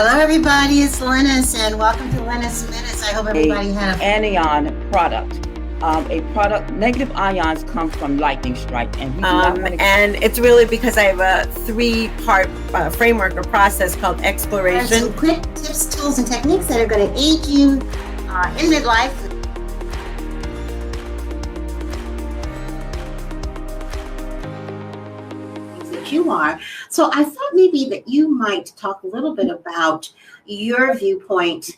Hello, everybody. It's Lynnis, and welcome to Lynnis Minutes. I hope everybody had anion product. A product, negative ions come from lightning strike, and we do not want to. And it's really because I have a three-part framework or process called exploration. some quick tips, tools, and techniques that are going to aid you in midlife. That you are. So I thought maybe that you might talk a little bit about your viewpoint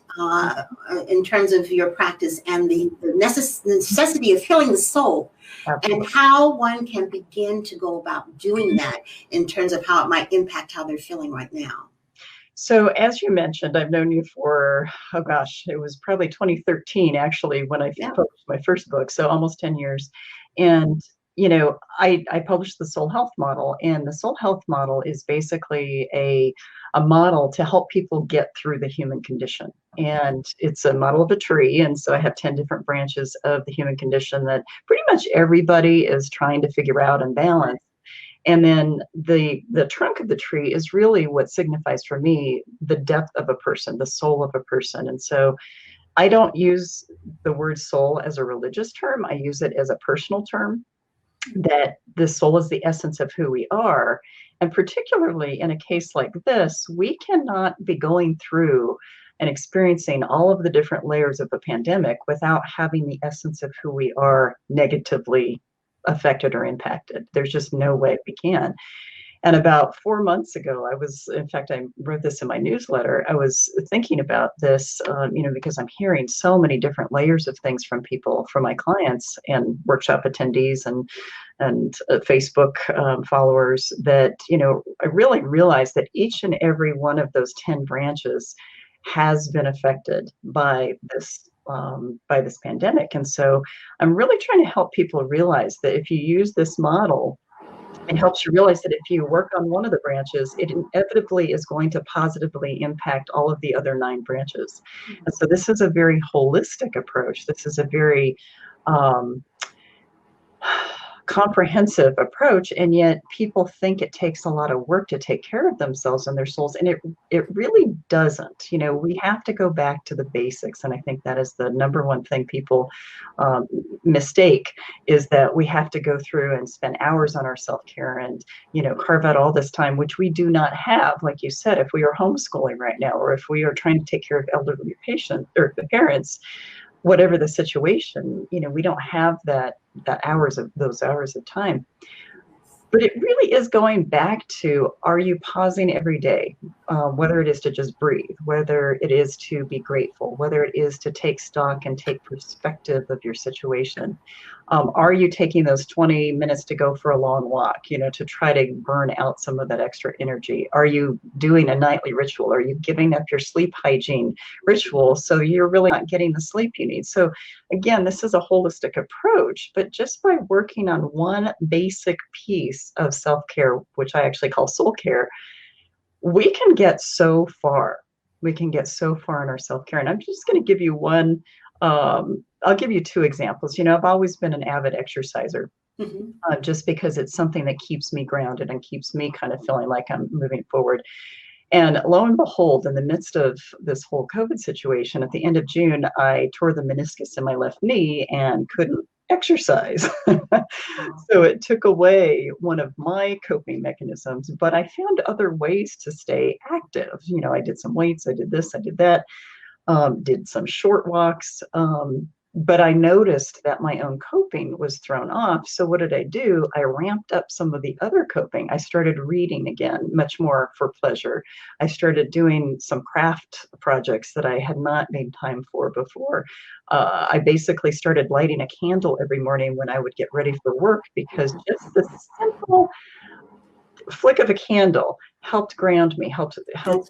in terms of your practice and the necessity of healing the soul. Absolutely. And how one can begin to go about doing that in terms of how it might impact how they're feeling right now. So as you mentioned, I've known you for, it was probably 2013 actually when I published my first book, so almost 10 years. And I published the Soul Health Model, and the Soul Health Model is basically a model to help people get through the human condition. And it's a model of a tree, and so I have 10 different branches of the human condition that pretty much everybody is trying to figure out and balance. And then the trunk of the tree is really what signifies for me the depth of a person, the soul of a person. And so I don't use the word soul as a religious term. I use it as a personal term, that the soul is the essence of who we are. And particularly in a case like this, we cannot be going through and experiencing all of the different layers of a pandemic without having the essence of who we are negatively affected or impacted. There's just no way we can. And about 4 months ago, I wrote this in my newsletter. I was thinking about this, because I'm hearing so many different layers of things from people, from my clients and workshop attendees and Facebook followers, that, I really realized that each and every one of those 10 branches has been affected by this pandemic. And so I'm really trying to help people realize that if you use this model, it helps you realize that if you work on one of the branches, it inevitably is going to positively impact all of the other 9 branches. And so this is a very holistic approach. This is a very comprehensive approach, and yet people think it takes a lot of work to take care of themselves and their souls, and it really doesn't. We have to go back to the basics, and I think that is the number one thing people mistake, is that we have to go through and spend hours on our self-care and carve out all this time, which we do not have. Like you said, if we are homeschooling right now, or if we are trying to take care of elderly patients or the parents, whatever the situation, we don't have those hours of time. But it really is going back to, are you pausing every day? Whether it is to just breathe, whether it is to be grateful, whether it is to take stock and take perspective of your situation. Are you taking those 20 minutes to go for a long walk, to try to burn out some of that extra energy? Are you doing a nightly ritual? Are you giving up your sleep hygiene ritual so you're really not getting the sleep you need? So again, this is a holistic approach, but just by working on one basic piece of self-care, which I actually call soul care, we can get so far. We can get so far in our self-care. And I'm just going to give you one, I'll give you 2 examples. I've always been an avid exerciser, just because it's something that keeps me grounded and keeps me kind of feeling like I'm moving forward. And lo and behold, in the midst of this whole COVID situation, at the end of June, I tore the meniscus in my left knee and couldn't exercise. So it took away one of my coping mechanisms, but I found other ways to stay active. I did some weights, I did this, I did that, did some short walks. But I noticed that my own coping was thrown off. So what did I do? I ramped up some of the other coping. I started reading again, much more for pleasure. I started doing some craft projects that I had not made time for before. I basically started lighting a candle every morning when I would get ready for work, because just the simple flick of a candle helped ground me, helped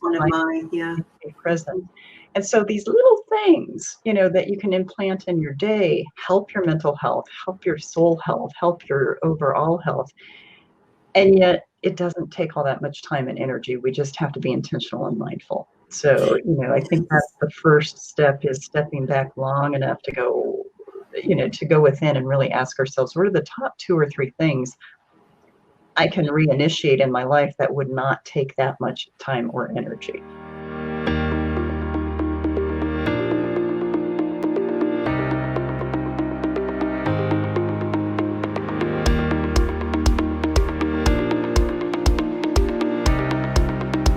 one of mine, be present. And so these little things, that you can implant in your day help your mental health, help your soul health, help your overall health. And yet it doesn't take all that much time and energy. We just have to be intentional and mindful. So, I think that's the first step, is stepping back long enough to go, to go within and really ask ourselves, what are the top 2 or 3 things I can reinitiate in my life that would not take that much time or energy?